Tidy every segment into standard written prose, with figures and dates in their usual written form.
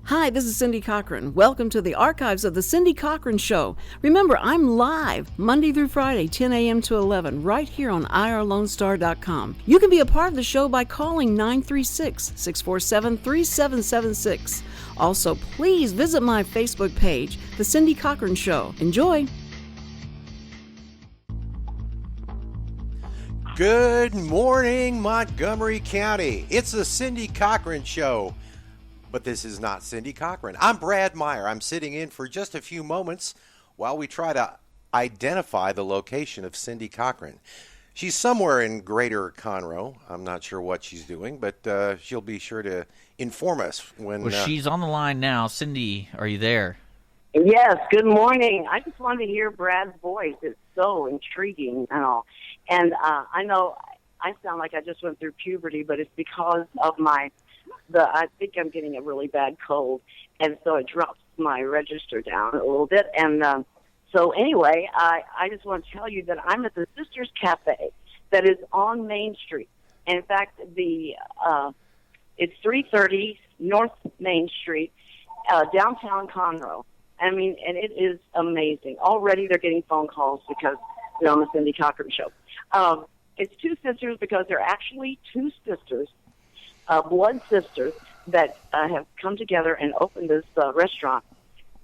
Hi, this is Cindy Cochran. Welcome to the archives of the Cindy Cochran Show. Remember, I'm live Monday through Friday, 10 a.m. to 11, right here on irlonestar.com. You can be a part of the show by calling 936-647-3776. Also, please visit my Facebook page, The Cindy Cochran Show. Enjoy! Good morning, Montgomery County. It's the Cindy Cochran Show. But this is not Cindy Cochran. I'm Brad Meyer. I'm sitting in for just a few moments while we try to identify the location of Cindy Cochran. She's somewhere in Greater Conroe. I'm not sure what she's doing, but she'll be sure to inform us when... Well, she's on the line now. Cindy, are you there? Yes, good morning. I just wanted to hear Brad's voice. It's so intriguing and all. And I know I sound like I just went through puberty, but it's because of I think I'm getting a really bad cold, and so it drops my register down a little bit. And so anyway, I just want to tell you that I'm at the Sisters Cafe that is on Main Street. And in fact, it's 330 North Main Street, downtown Conroe. I mean, and it is amazing. Already they're getting phone calls because they're on the Cindy Cochran Show. It's two sisters because they're actually two sisters, blood sisters, that have come together and opened this restaurant,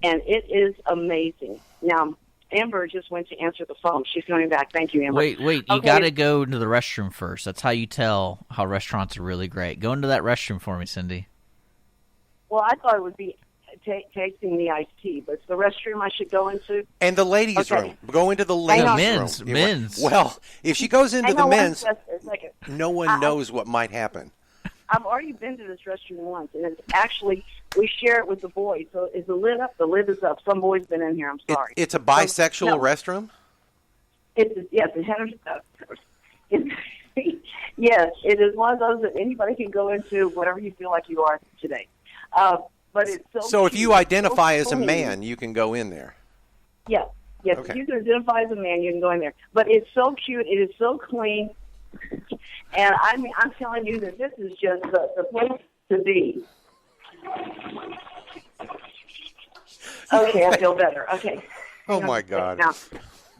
and it is amazing. Now, Amber just went to answer the phone. She's coming back. Thank you, Amber. Wait, you got to go into the restroom first. That's how you tell how restaurants are really great. Go into that restroom for me, Cindy. Well, I thought it would be tasting the iced tea, but it's the restroom I should go into. And the ladies' room. Go into the ladies' room. Men's. Well, if she goes into the men's, no one knows knows what might happen. I've already been to this restroom once, and it's actually, we share it with the boys. So is the lid up? The lid is up. Some boy's been in here. I'm sorry. It's a bisexual restroom? Yes, it has. Yes, it is one of those that anybody can go into, whatever you feel like you are today. But it's so if you identify as a man, you can go in there. Yes. Okay. If you can identify as a man, you can go in there. But it's so cute. It is so clean. And I mean, I'm telling you that this is just the place to be. Okay, I feel better. Okay. Oh, my God. Now,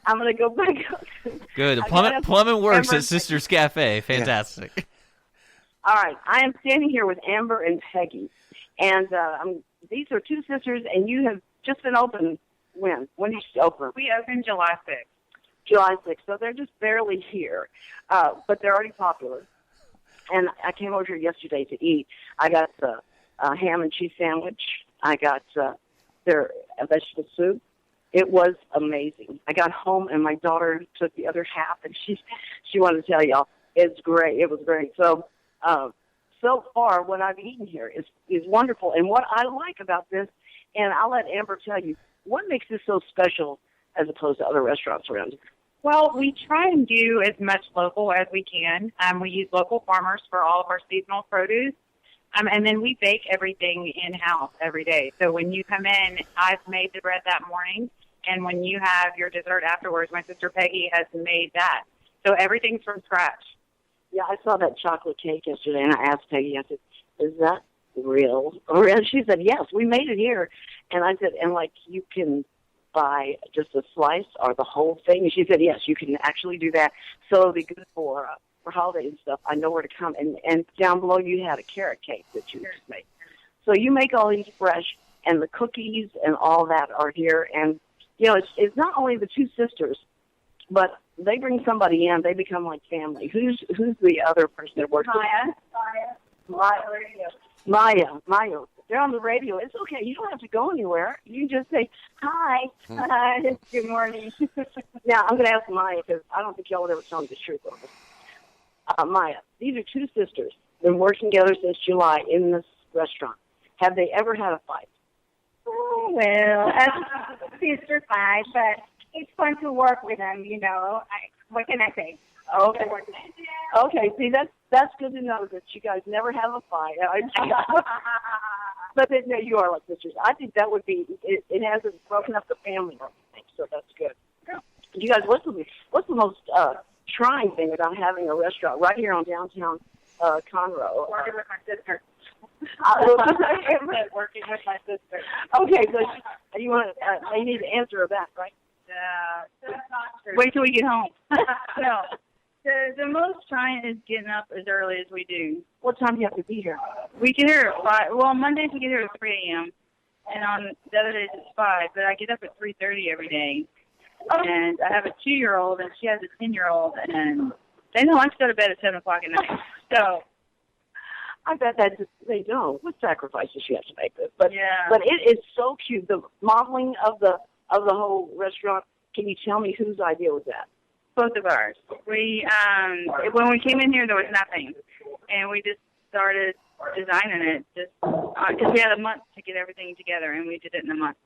I'm going to go back up. Good. The plumbing works at Sisters Cafe. Fantastic. Yeah. All right. I am standing here with Amber and Peggy. And these are two sisters, and you have just been open when? When did you open? We opened July 6th. July 6th, so they're just barely here, but they're already popular. And I came over here yesterday to eat. I got a ham and cheese sandwich. I got their vegetable soup. It was amazing. I got home, and my daughter took the other half, and she wanted to tell y'all, it's great. It was great. So so far, what I've eaten here is wonderful. And what I like about this, and I'll let Amber tell you, what makes this so special as opposed to other restaurants around here? Well, we try and do as much local as we can. We use local farmers for all of our seasonal produce. And then we bake everything in-house every day. So when you come in, I've made the bread that morning. And when you have your dessert afterwards, my sister Peggy has made that. So everything's from scratch. Yeah, I saw that chocolate cake yesterday, and I asked Peggy, I said, is that real? And she said, yes, we made it here. And I said, and like you can buy just a slice or the whole thing? And she said, yes, you can actually do that. So it'll be good for holidays and stuff. I know where to come. And down below you had a carrot cake that you just made. So you make all these fresh, and the cookies and all that are here. And, you know, it's not only the two sisters, but they bring somebody in. They become like family. Who's the other person that works Maya. They're on the radio. It's okay. You don't have to go anywhere. You just say, hi. Hi. Good morning. Now, I'm going to ask Maya because I don't think y'all would ever tell me the truth on this. Maya, these are two sisters. Been working together since July in this restaurant. Have they ever had a fight? Oh, well, sister fight, but it's fun to work with them, you know. What can I say? Okay. Okay. See, that's good to know that you guys never have a fight. But no, you are like sisters. I think that would be. It hasn't broken up the family or anything, so that's good. You guys, what's the most trying thing about having a restaurant right here on downtown Conroe? Working with my sister. Working with my sister. Okay, so you want they need to answer that, right? That's not true. Wait till we get home. No. The most trying is getting up as early as we do. What time do you have to be here? We get here at 5. Well, Mondays we get here at 3 a.m. And on the other days it's 5. But I get up at 3:30 every day. And I have a 2-year-old and she has a 10-year-old. And they don't like to go to bed at 7 o'clock at night. So I bet that they don't. What sacrifices you have to make this? But yeah. But it is so cute. The modeling of the whole restaurant. Can you tell me whose idea was that? Both of ours. We when we came in here, there was nothing, and we just started designing it just because we had a month to get everything together, and we did it in a month.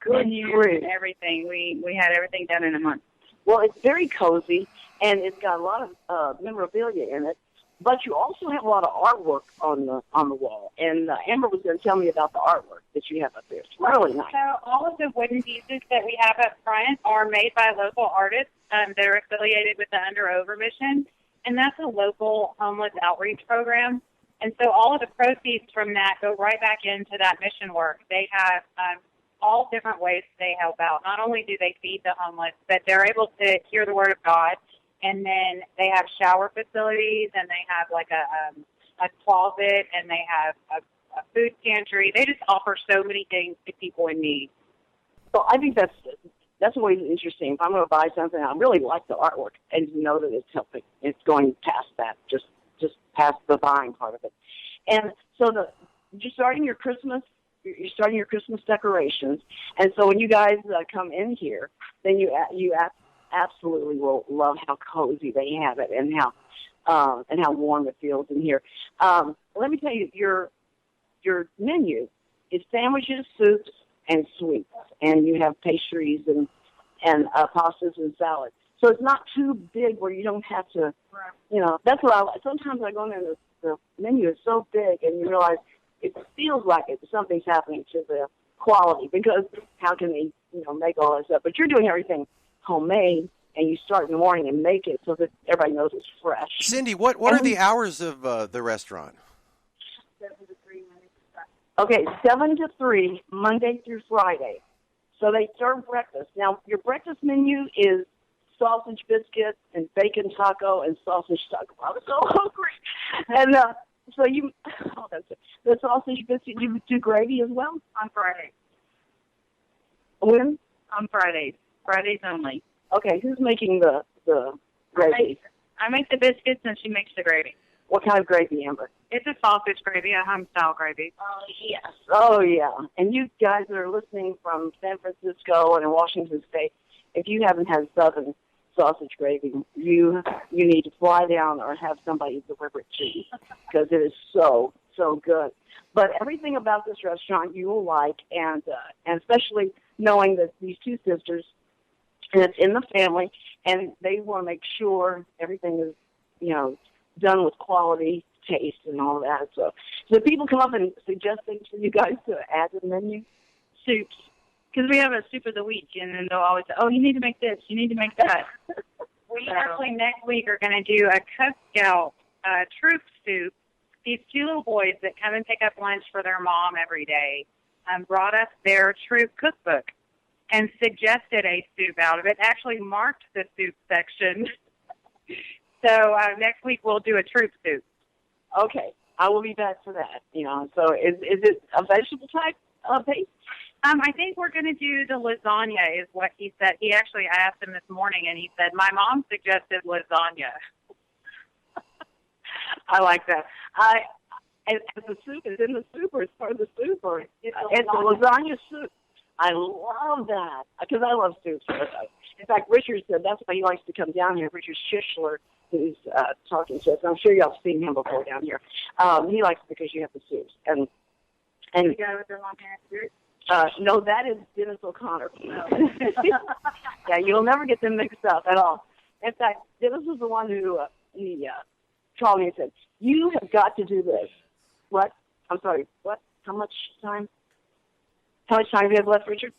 Good grief. And everything. We had everything done in a month. Well, it's very cozy, and it's got a lot of memorabilia in it. But you also have a lot of artwork on the wall. And Amber was going to tell me about the artwork that you have up there. It's really nice. So all of the wooden pieces that we have up front are made by local artists that are affiliated with the Under Over mission. And that's a local homeless outreach program. And so all of the proceeds from that go right back into that mission work. They have all different ways they help out. Not only do they feed the homeless, but they're able to hear the Word of God. And then they have shower facilities, and they have like a closet, and they have a food pantry. They just offer so many things to people in need. So I think that's always interesting. If I'm going to buy something, I really like the artwork, and to know that it's helping. It's going past that, just past the buying part of it. And so you're starting your Christmas decorations, and so when you guys come in here, then you absolutely will love how cozy they have it and how warm it feels in here. Let me tell you, your menu is sandwiches, soups, and sweets, and you have pastries and pastas and salads. So it's not too big where you don't have to, that's what I like. Sometimes I go in and the menu is so big and you realize it feels like something's happening to the quality because how can they, make all this up? But you're doing everything homemade, and you start in the morning and make it so that everybody knows it's fresh. Cindy, what are the hours of the restaurant? 7 to 3 Monday through Okay, Friday. 7 to 3, Monday through Friday. So they serve breakfast. Now, your breakfast menu is sausage biscuit and bacon taco and sausage taco. I was so hungry. And so the sausage biscuit, you do gravy as well? On Friday. When? On Fridays. Fridays only. Okay, who's making the gravy? I make the biscuits and she makes the gravy. What kind of gravy, Amber? It's a sausage gravy, a home-style gravy. Oh, yes. Oh, yeah. And you guys that are listening from San Francisco and Washington State, if you haven't had Southern sausage gravy, you need to fly down or have somebody deliver it to you because it is so, so good. But everything about this restaurant you will like, and especially knowing that these two sisters, and it's in the family, and they want to make sure everything is, done with quality, taste, and all that. So people come up and suggest things for you guys to add to the menu? Soups. Because we have a soup of the week, and then they'll always say, oh, you need to make this, you need to make that. We actually next week are going to do a Cub Scout troop soup. These two little boys that come and pick up lunch for their mom every day brought us their troop cookbook and suggested a soup out of it, actually marked the soup section. So next week we'll do a troop soup. Okay, I will be back for that. So is it a vegetable type base? I think we're going to do the lasagna is what he said. I asked him this morning, and he said, my mom suggested lasagna. I like that. And the soup is in the soup, or it's part of the soup, or it's a lasagna soup. I love that because I love soups. In fact, Richard said that's why he likes to come down here. Richard Schissler, who's talking to us. I'm sure y'all have seen him before down here. He likes it because you have the soups. And the guy with the long hair? No, that is Dennis O'Connor. Yeah, you'll never get them mixed up at all. In fact, Dennis was the one who he called me and said, "You have got to do this." What? I'm sorry. What? How much time? How much time do you have left, Richard?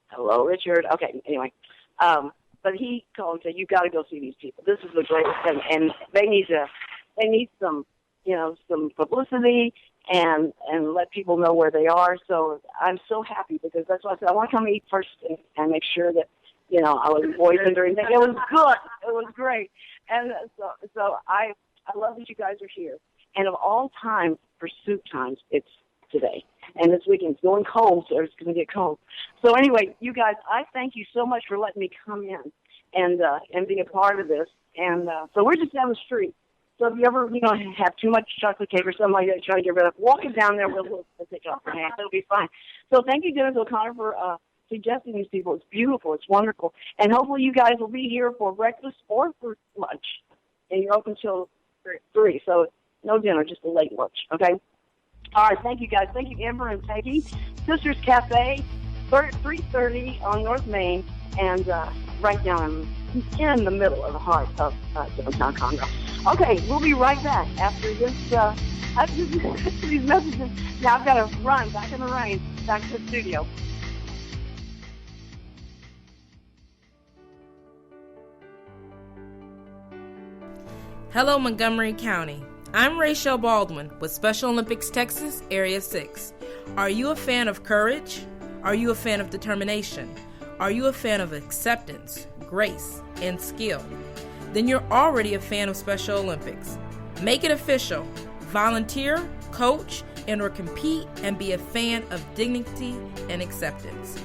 Hello, Richard. Okay. Anyway, but he called and said, "You've got to go see these people. This is the greatest thing, and they need some some publicity and let people know where they are. So I'm so happy because that's why I said I want to come eat first and make sure that, I was poisoned or anything. It was good. It was great. And so I love that you guys are here. And of all time, for soup times, it's today. And this weekend it's going cold, so it's going to get cold. So anyway, you guys, I thank you so much for letting me come in and be a part of this. And so we're just down the street. So if you ever, have too much chocolate cake or something like that, try to get rid of, walk it down there, we'll take it off your hand. It'll be fine. So thank you, Dennis O'Connor, for suggesting these people. It's beautiful. It's wonderful. And hopefully you guys will be here for breakfast or for lunch. And you're open till 3, so no dinner, just a late lunch, okay? All right, thank you, guys. Thank you, Amber and Peggy. Sisters Cafe, 330 on North Main, and right down in the middle of the heart of downtown Conroe. Okay, we'll be right back after this. After these messages. Now I've got to run back in the rain, back to the studio. Hello, Montgomery County. I'm Rachel Baldwin with Special Olympics Texas, Area 6. Are you a fan of courage? Are you a fan of determination? Are you a fan of acceptance, grace, and skill? Then you're already a fan of Special Olympics. Make it official. Volunteer, coach, and/or compete and be a fan of dignity and acceptance.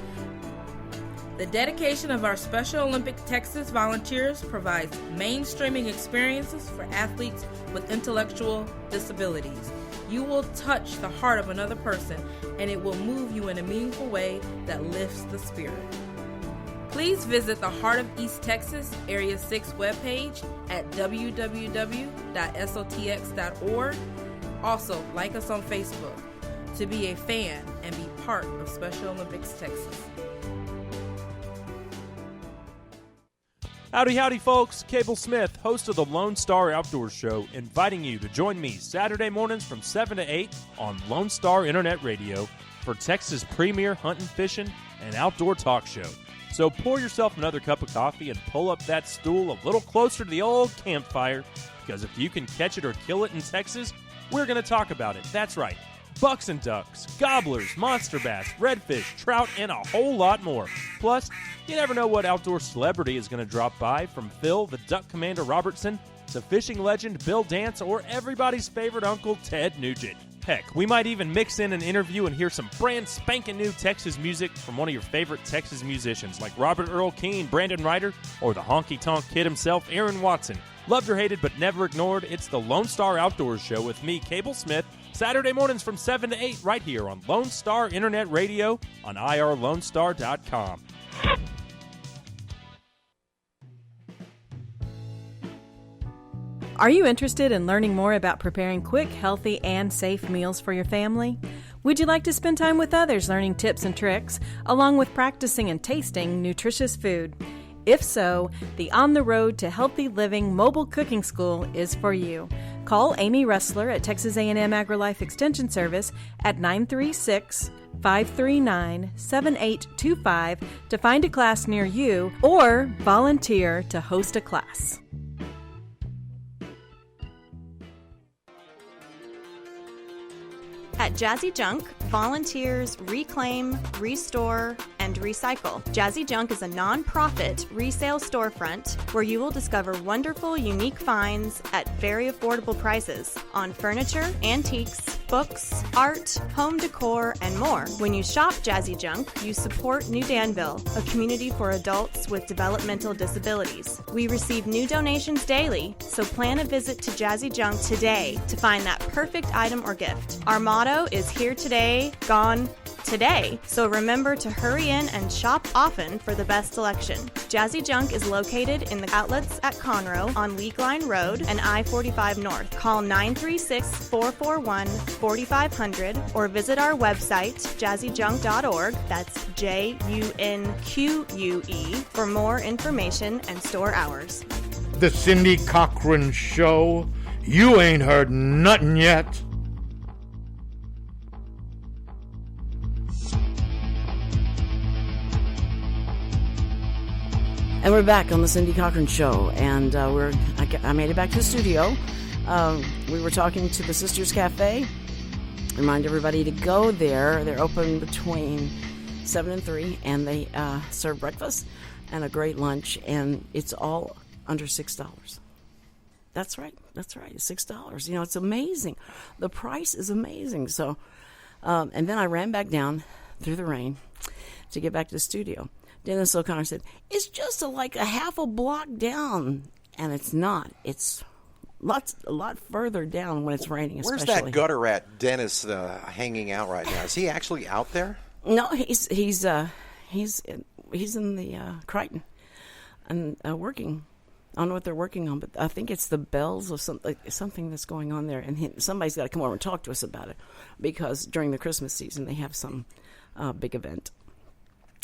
The dedication of our Special Olympics Texas volunteers provides mainstreaming experiences for athletes with intellectual disabilities. You will touch the heart of another person, and it will move you in a meaningful way that lifts the spirit. Please visit the Heart of East Texas Area 6 webpage at www.sotx.org. Also, like us on Facebook to be a fan and be part of Special Olympics Texas. Howdy, howdy, folks. Cable Smith, host of the Lone Star Outdoor Show, inviting you to join me Saturday mornings from 7 to 8 on Lone Star Internet Radio for Texas' premier hunting, fishing, and outdoor talk show. So pour yourself another cup of coffee and pull up that stool a little closer to the old campfire, because if you can catch it or kill it in Texas, we're going to talk about it. That's right. Bucks and ducks, gobblers, monster bass, redfish, trout, and a whole lot more. Plus, you never know what outdoor celebrity is going to drop by, from Phil the Duck Commander Robertson to fishing legend Bill Dance or everybody's favorite uncle Ted Nugent. Heck, we might even mix in an interview and hear some brand spanking new Texas music from one of your favorite Texas musicians like Robert Earl Keen, Brandon Ryder, or the honky-tonk kid himself, Aaron Watson. Loved or hated but never ignored, it's the Lone Star Outdoors Show with me, Cable Smith, Saturday mornings from 7 to 8 right here on Lone Star Internet Radio on irlonestar.com. Are you interested in learning more about preparing quick, healthy, and safe meals for your family? Would you like to spend time with others learning tips and tricks, along with practicing and tasting nutritious food? If so, the On the Road to Healthy Living Mobile Cooking School is for you. Call Amy Ressler at Texas A&M AgriLife Extension Service at 936-539-7825 to find a class near you or volunteer to host a class. At Jazzy Junk, volunteers reclaim, restore, and recycle. Jazzy Junk is a non-profit resale storefront where you will discover wonderful, unique finds at very affordable prices on furniture, antiques, books, art, home decor, and more. When you shop Jazzy Junk, you support New Danville, a community for adults with developmental disabilities. We receive new donations daily, so plan a visit to Jazzy Junk today to find that perfect item or gift. Our motto is here today, gone today. So remember to hurry in and shop often for the best selection. Jazzy Junk is located in the outlets at Conroe on League Line Road and I-45 North. Call 936-441-4500 or visit our website, jazzyjunk.org. That's Junque for more information and store hours. The Cindy Cochran Show. You ain't heard nothing yet. And we're back on the Cindy Cochran Show, and I made it back to the studio. We were talking to the Sisters Cafe. Remind everybody to go there. They're open between 7 and 3, and they serve breakfast and a great lunch, and it's all under $6. That's right. It's $6. You know, it's amazing. The price is amazing. So, and then I ran back down through the rain to get back to the studio. Dennis O'Connor said, it's just like a half a block down. And it's not. It's a lot further down when it's raining, especially. Where's that gutter rat Dennis hanging out right now? Is he actually out there? No, he's in the Crichton and working. I don't know what they're working on, but I think it's the bells or something that's going on there. And somebody's got to come over and talk to us about it, because during the Christmas season they have some big event.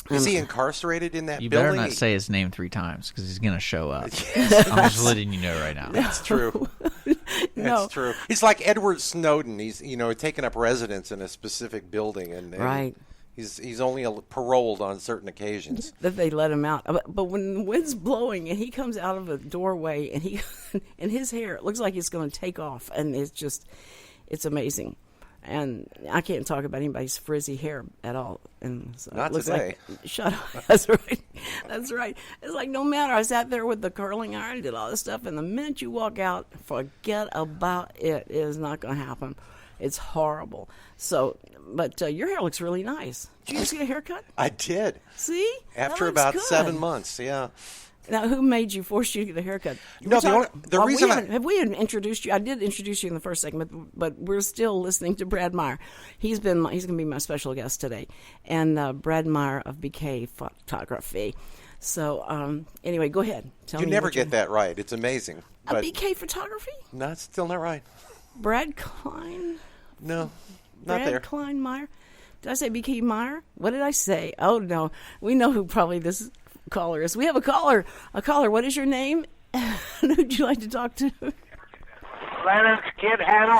Is he incarcerated in that you building? You better not say his name 3 times, because he's going to show up. I'm just letting you know right now. That's true. No. That's true. He's like Edward Snowden. He's taking up residence in a specific building, and right. He's only paroled on certain occasions. That they let him out. But when the wind's blowing and he comes out of a doorway and and his hair, it looks like it's going to take off, and it's amazing. And I can't talk about anybody's frizzy hair at all. And so not today. Shut up. That's right. It's like no matter. I sat there with the curling iron, did all this stuff, and the minute you walk out, forget about it. It is not going to happen. It's horrible. So, but your hair looks really nice. Did you just get a haircut? I did. See? After about 7 months, yeah. Now, who forced you to get a haircut? No, the reason have we introduced you? I did introduce you in the first segment, but we're still listening to Brad Meyer. He's going to be my special guest today, and Brad Meyer of BK Photography. So, anyway, go ahead. You never get that right. It's amazing. BK Photography? No, it's still not right. Brad Klein? No, not there. Brad Klein Meyer? Did I say BK Meyer? What did I say? Oh, no. We know who probably this caller is. We have a caller. What is your name? Who'd you like to talk to? Leonard Skidhandle.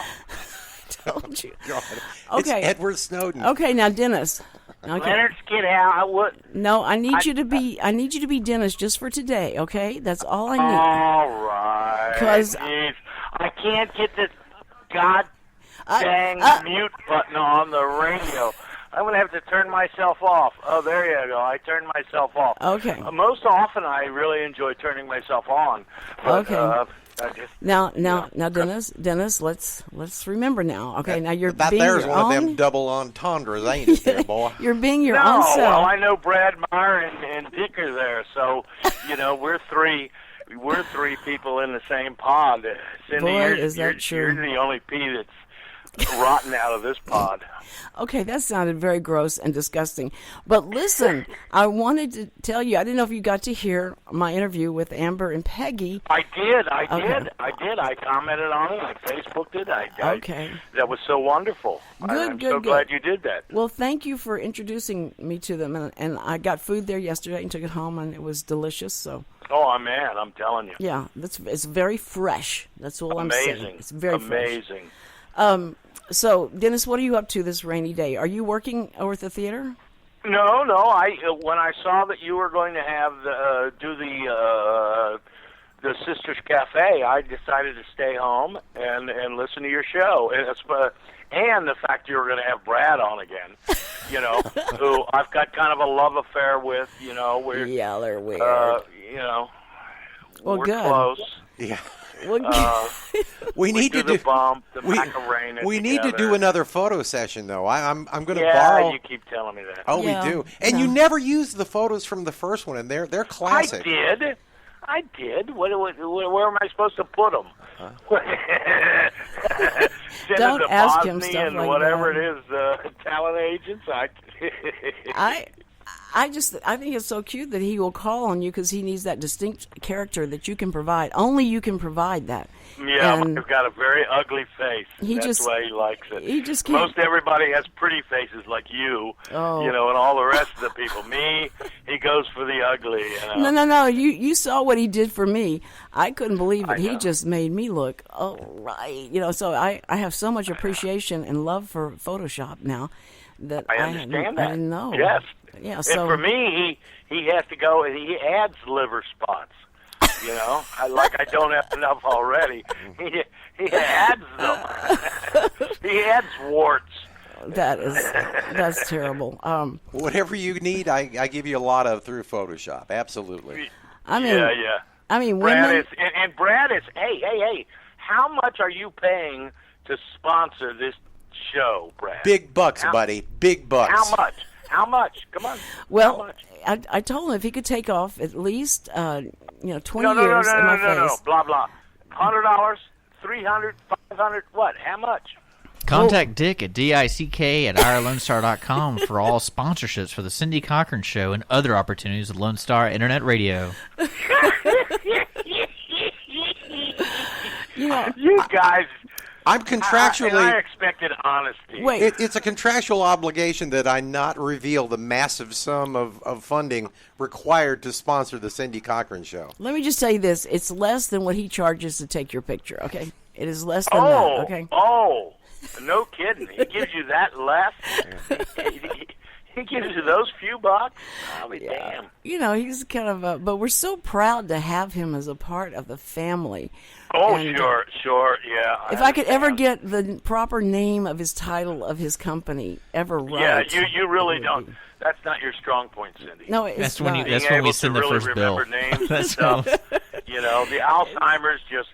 Told you. God. Okay. It's Edward Snowden. Okay, now Dennis. Okay. Leonard Skidhandle. No, I need you to be Dennis just for today. Okay, that's all I need. All right. Because I can't get this dang mute button on the radio. I'm going to have to turn myself off. Oh, there you go. I turned myself off. Okay. Most often, I really enjoy turning myself on. But, okay. Now, Dennis, let's remember now. Okay, now you're being there's your one own... of them double entendres, ain't it, there, boy? You're being your own self. Well, I know Brad Meyer and Dick are there, so we're three people in the same pod. Cindy, Boy, is that true? You're the only pea that's rotten out of this pod. Okay, that sounded very gross and disgusting. But listen, I wanted to tell you, I didn't know if you got to hear my interview with Amber and Peggy. I did. I commented on it. I Facebooked it. Okay. That was so wonderful. I'm so glad you did that. Well, thank you for introducing me to them. And I got food there yesterday and took it home, and it was delicious. So. Oh, man, I'm telling you. Yeah, it's very fresh. That's all I'm saying. It's very amazing. Fresh. So, Dennis, what are you up to this rainy day? Are you working over at the theater? No. When I saw that you were going to have do the Sisters Cafe, I decided to stay home and listen to your show. And the fact you were going to have Brad on again, who I've got kind of a love affair with. We're they're weird. Well, we're good. Close. Yeah. We need to do the bump, the Macarena. We need to do another photo session, though. I'm going to Yeah, borrow. you keep telling me that. Oh, yeah. we do. And you never used the photos from the first one, and they're classic. I did. Where am I supposed to put them? Huh? Don't ask him stuff and like whatever that. It is, talent agents. I think it's so cute that he will call on you because he needs that distinct character that you can provide. Only you can provide that. Yeah, and I've got a very ugly face. That's why he likes it. He just can't. Most everybody has pretty faces like you, and all the rest of the people. Me, he goes for the ugly. No. You saw what he did for me. I couldn't believe it. He just made me look right. So I have so much appreciation and love for Photoshop now that I understand that. I know. Yes. Yeah. And So for me, he has to go and he adds liver spots. You know, I don't have enough already. He adds them. He adds warts. That's terrible. Whatever you need, I give you a lot of through Photoshop. Absolutely. I mean, yeah. I mean, Brad women. And Brad is. Hey. How much are you paying to sponsor this show, Brad? Big bucks, buddy. Big bucks. How much? Come on. Well, how much? I told him if he could take off at least 20 years No, in my face. Blah blah. $100, $300, $500. What? How much? Contact Dick at dick@irlonestar.com for all sponsorships for the Cindy Cochran Show and other opportunities with Lone Star Internet Radio. You guys. I'm contractually. I expected honesty. Wait. It's a contractual obligation that I not reveal the massive sum of funding required to sponsor the Cindy Cochran Show. Let me just tell you this: it's less than what he charges to take your picture. Okay, it is less than that. Okay. Oh, no kidding. He gives you that less. He gives you those few bucks. I'll be damned. You know, he's kind of but we're so proud to have him as a part of the family. Oh, And, sure, yeah. If I could ever get the proper name of his title of his company ever right. Yeah, you really don't. That's not your strong point, Cindy. No, it's That's when not. that's Being when able we send to the really first bill. remember names and That's stuff. You know, the Alzheimer's just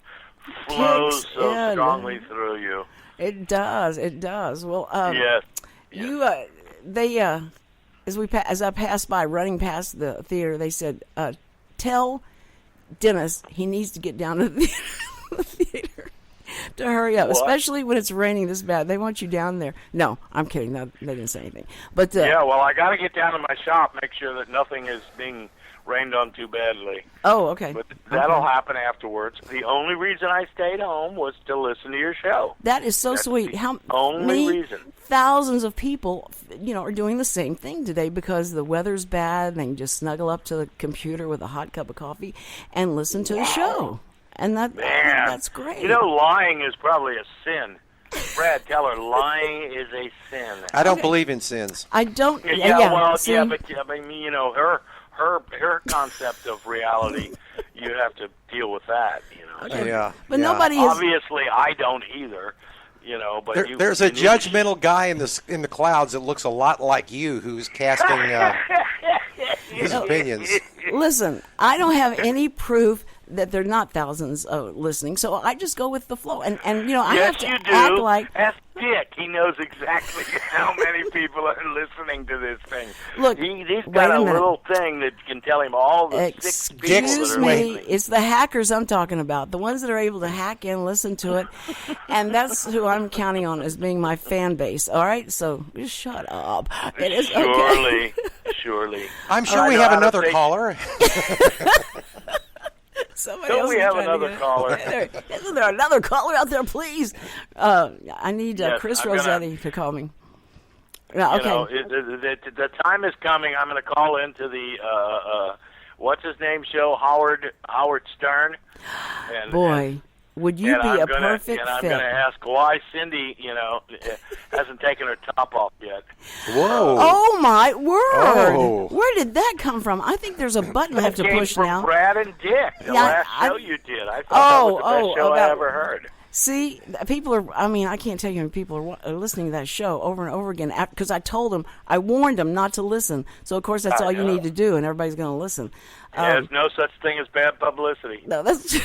flows Kicks so in. strongly through you. It does. Well, Yes. you they as I passed by running past the theater, they said, "Tell Dennis he needs to get down to the theater to hurry up, What? especially when it's raining this bad. They want you down there." No, I'm kidding. No, they didn't say anything. But Yeah, well, I got to get down to my shop, make sure that nothing is being rained on too badly. Oh, okay. But that'll Okay. happen afterwards. The only reason I stayed home was to listen to your show. That is so sweet. How only many reason. thousands of people, are doing the same thing today because the weather's bad and they can just snuggle up to the computer with a hot cup of coffee and listen to the show. And that's great. You know, lying is probably a sin. Brad, tell her lying is a sin. I don't believe in sins. I don't. But see, I mean, her concept of reality, you have to deal with that. Okay. Yeah. But nobody is. Obviously, I don't either. But There's a judgmental guy in the clouds that looks a lot like you, who's casting his opinions. Listen, I don't have any proof that there are not thousands listening, so I just go with the flow. And I Yes, have to you do. act like. Ask Dick. He knows exactly how many people are listening to this thing. Look, he's wait got a a minute. little thing that can tell him all the 6 people that Excuse are me, listening. it's the hackers I'm talking about, the ones that are able to hack in, listen to it, and that's who I'm counting on as being my fan base. All right, so just shut up. It is okay. Surely. I'm sure we have another caller. Somebody Don't else we is have trying to another get- caller? Isn't there another caller out there, please? I need Yes, Chris I'm gonna- Rossetti to call me. Yeah, okay. The time is coming. I'm going to call into the what's his name show, Howard Stern. And, Boy, would you and be I'm a gonna, perfect and I'm fit. going to ask why Cindy, hasn't taken her top off yet. Whoa! Oh my word! Oh. Where did that come from? I think there's a button I have to That came push from now. Brad and Dick, the Yeah, last I- show you did. I thought that was the best show I that- ever heard. See, people are. I mean, I can't tell you how many people are listening to that show over and over again. Because I warned them not to listen. So of course that's I all you know. need to do, and everybody's going to listen. There's no such thing as bad publicity. No, that's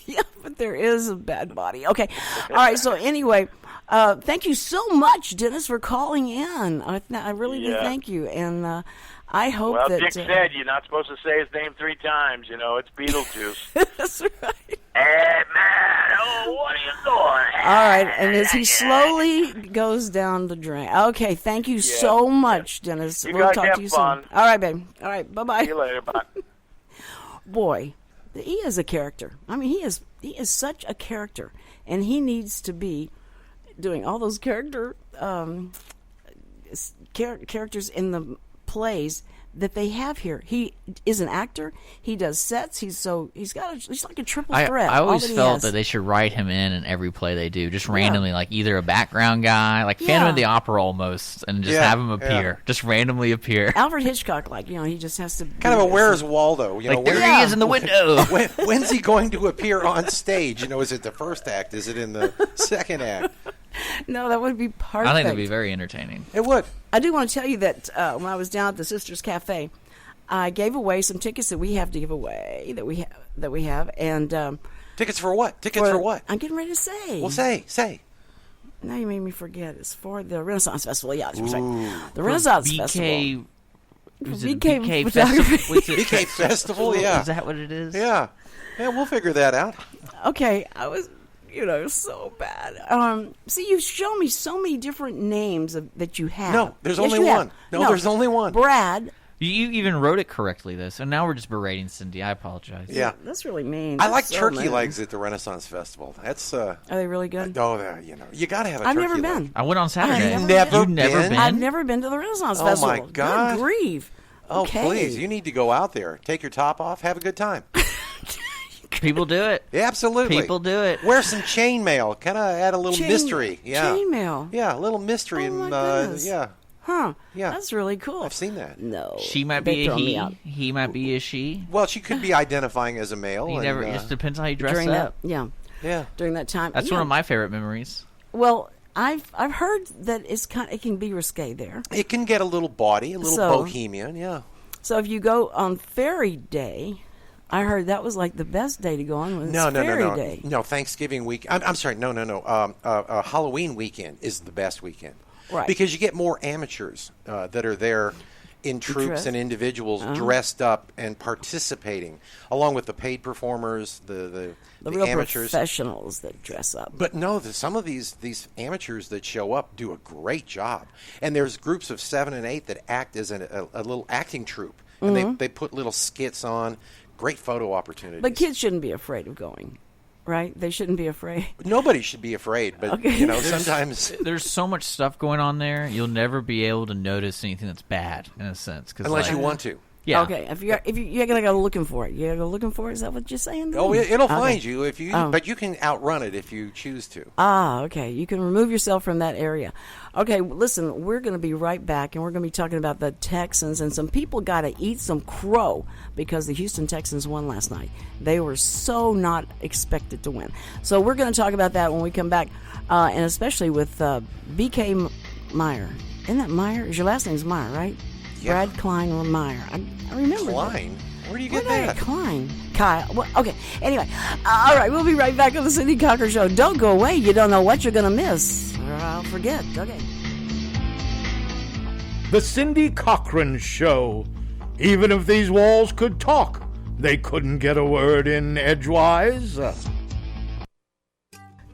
yeah, but there is a bad body. Okay, all right. So anyway, thank you so much, Dennis, for calling in. I really do Yeah. thank you, and I hope Well, that Dick said you're not supposed to say his name 3 times. It's Beetlejuice. that's right. Hey, man, what are you doing? All right, and as he slowly goes down the drain. Okay, thank you so much, Dennis. You we'll guys talk have to you fun. soon. All right, babe. All right, bye-bye. See you later. Bye. Boy, he is a character. I mean, he is such a character, and he needs to be doing all those characters in the plays that they have here. He is an actor. He does sets. He's like a triple threat. I always felt that they should write him in every play they do, just randomly, like either a background guy, like Phantom of the Opera almost, and just have him appear, just randomly appear. Alfred Hitchcock, like, he just has to kind of a Where's Waldo, like there he is in the window. When's he going to appear on stage? Is it the first act? Is it in the second act? No, that would be perfect. I think it'd be very entertaining. It would. I do want to tell you that when I was down at the Sisters Cafe, I gave away some tickets that we have to give away that we have, and tickets for what? For what? I'm getting ready to say. Well, say. Now you made me forget. It's for the Renaissance Festival. Yeah, that's right. The Renaissance Festival. BK Festival. BK Festival. Yeah. Is that what it is? Yeah. Yeah, we'll figure that out. Okay, I was. So bad. See, you've shown me so many different names that you have. No, there's only one. No, there's only one. Brad. You even wrote it correctly, this, and now we're just berating Cindy. I apologize. Yeah. That's really mean. I like turkey legs at the Renaissance Festival. That's Are they really good? You got to have a turkey leg. I've never been. I went on Saturday. You've never been? I've never been to the Renaissance Festival. Oh, my God. Good grief. Oh, okay. Please. You need to go out there. Take your top off. Have a good time. People do it. Yeah, absolutely. People do it. Wear some chainmail. Kind of add a little mystery. Yeah. Chainmail. Yeah, a little mystery. Oh, my goodness. Yeah. Huh. Yeah. That's really cool. I've seen that. No. She might be a he. He might be a she. Well, she could be identifying as a male. It just depends how you dress during up. That, yeah. During that time. That's one of my favorite memories. Well, I've heard that it can be risque there. It can get a little bawdy, a little bohemian, yeah. So if you go on Ferry Day, I heard that was like the best day to go on. Was Ferry Day. No, Thanksgiving week. I'm sorry. No. Halloween weekend is the best weekend. Right. Because you get more amateurs that are there in troops and individuals dressed up and participating, along with the paid performers, the real amateurs, professionals that dress up. But no, some of these amateurs that show up do a great job, and there's groups of 7 and 8 that act as a little acting troupe, and they put little skits on. Great photo opportunities. But kids shouldn't be afraid of going. Right? They shouldn't be afraid. Nobody should be afraid, but sometimes there's so much stuff going on there. You'll never be able to notice anything that's bad in a sense, unless you want to. Yeah. Okay. If you gotta go looking for it, you gotta go looking for it. Is that what you're saying? Oh, it'll find you if you. But you can outrun it if you choose to. Ah, okay. You can remove yourself from that area. Okay. Listen, we're going to be right back, and we're going to be talking about the Texans, and some people got to eat some crow because the Houston Texans won last night. They were so not expected to win. So we're going to talk about that when we come back, and especially with BK Meyer. Isn't that Meyer? Your last name's Meyer, right? Yeah. Brad Klein or Meyer. I remember Klein? That. Where do you get that? Klein. Kyle. Well, okay. Anyway. All right. We'll be right back on the Cindy Cochran Show. Don't go away. You don't know what you're going to miss. Or I'll forget. Okay. The Cindy Cochran Show. Even if these walls could talk, they couldn't get a word in edgewise.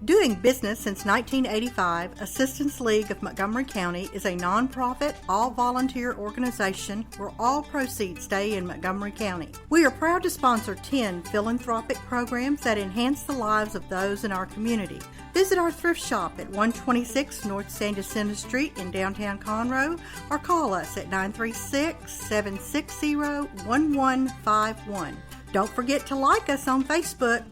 Doing business since 1985, Assistance League of Montgomery County is a nonprofit, all-volunteer organization where all proceeds stay in Montgomery County. We are proud to sponsor 10 philanthropic programs that enhance the lives of those in our community. Visit our thrift shop at 126 North San Jacinto Street in downtown Conroe or call us at 936-760-1151. Don't forget to like us on Facebook.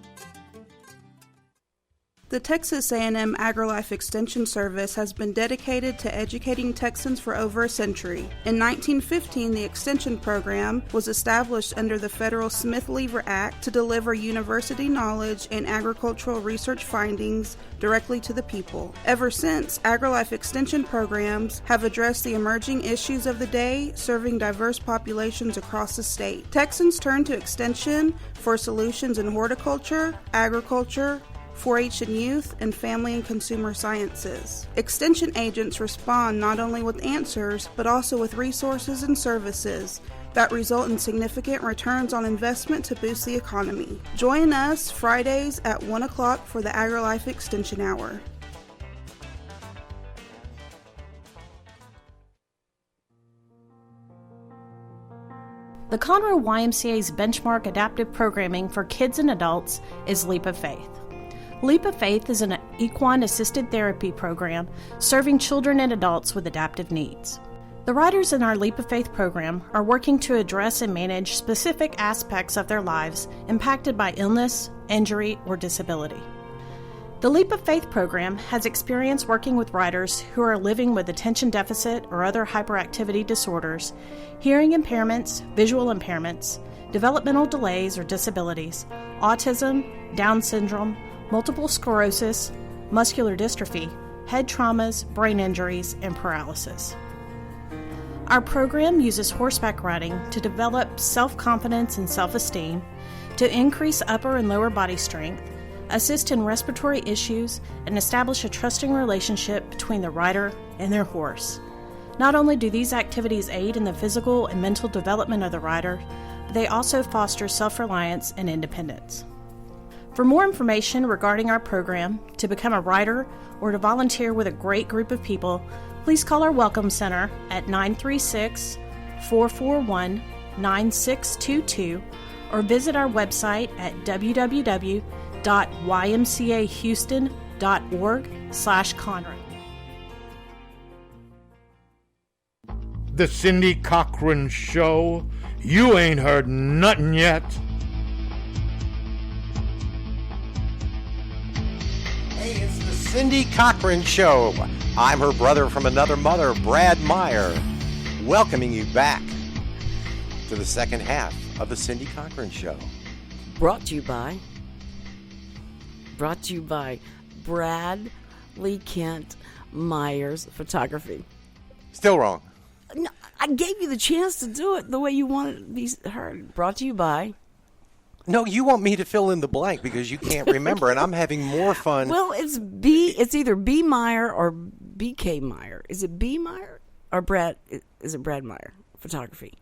The Texas A&M AgriLife Extension Service has been dedicated to educating Texans for over a century. In 1915, the Extension Program was established under the federal Smith-Lever Act to deliver university knowledge and agricultural research findings directly to the people. Ever since, AgriLife Extension programs have addressed the emerging issues of the day, serving diverse populations across the state. Texans turn to Extension for solutions in horticulture, agriculture, 4-H and youth, and family and consumer sciences. Extension agents respond not only with answers, but also with resources and services that result in significant returns on investment to boost the economy. Join us Fridays at 1 o'clock for the AgriLife Extension Hour. The Conroe YMCA's benchmark adaptive programming for kids and adults is Leap of Faith. Leap of Faith is an equine-assisted therapy program serving children and adults with adaptive needs. The riders in our Leap of Faith program are working to address and manage specific aspects of their lives impacted by illness, injury, or disability. The Leap of Faith program has experience working with riders who are living with attention deficit or other hyperactivity disorders, hearing impairments, visual impairments, developmental delays or disabilities, autism, Down syndrome, multiple sclerosis, muscular dystrophy, head traumas, brain injuries, and paralysis. Our program uses horseback riding to develop self-confidence and self-esteem, to increase upper and lower body strength, assist in respiratory issues, and establish a trusting relationship between the rider and their horse. Not only do these activities aid in the physical and mental development of the rider, but they also foster self-reliance and independence. For more information regarding our program, to become a rider, or to volunteer with a great group of people, please call our Welcome Center at 936-441-9622 or visit our website at www.ymcahouston.org/Conroe. The Cindy Cochran Show. You ain't heard nothing yet. Hey, it's the Cindy Cochran Show. I'm her brother from another mother, Brad Meyer, welcoming you back to the second half of the Cindy Cochran Show. Brought to you by Bradley Kent Myers Photography. Still wrong. No, I gave you the chance to do it the way you wanted it to be heard. Brought to you by... No, you want me to fill in the blank because you can't remember, and I'm having more fun. Well, it's either B. Meyer or BK Meyer. Is it B. Meyer or Brad? Is it Brad Meyer Photography?